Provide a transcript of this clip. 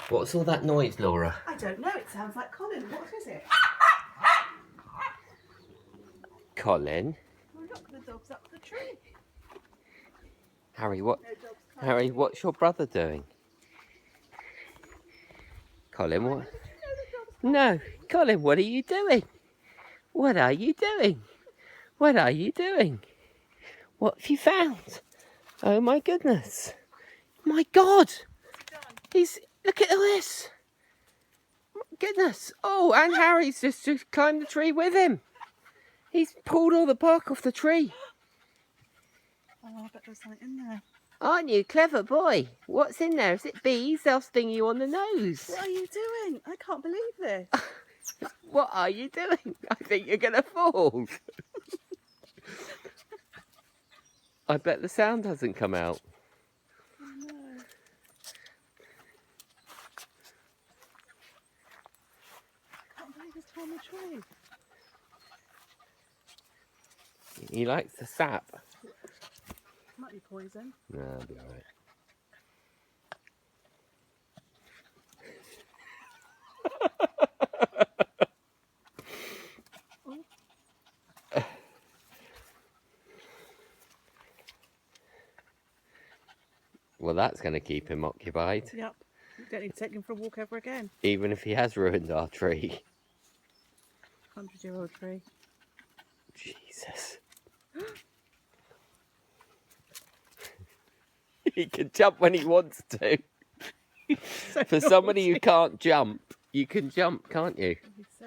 What's all that noise, Laura? I don't know, it sounds like Colin. What is it? Colin? Oh, look, the dog's up the tree. Harry, what? No dogs can't Harry, see. what's your brother doing? Colin, what? Did you know the dogs can't No, see? Colin, what are you doing? What are you doing? What are you doing? What have you found? Oh my goodness. My God! Look at this! Goodness! Oh, and Harry's just climbed the tree with him. He's pulled all the bark off the tree. Oh, I bet there's something in there. Aren't you? Clever boy. What's in there? Is it bees? They'll sting you on the nose. What are you doing? I can't believe this. What are you doing? I think you're going to fall. I bet the sound hasn't come out. Oh, no. I can't believe it's on the tree. He likes the sap. Might be poison. No, it'll be alright. Well, that's going to keep him occupied. Yep. You don't need to take him for a walk ever again. Even if he has ruined our tree. 100-year-old tree. Jesus. He can jump when he wants to. So For somebody who can't jump, you can jump, can't you? He's so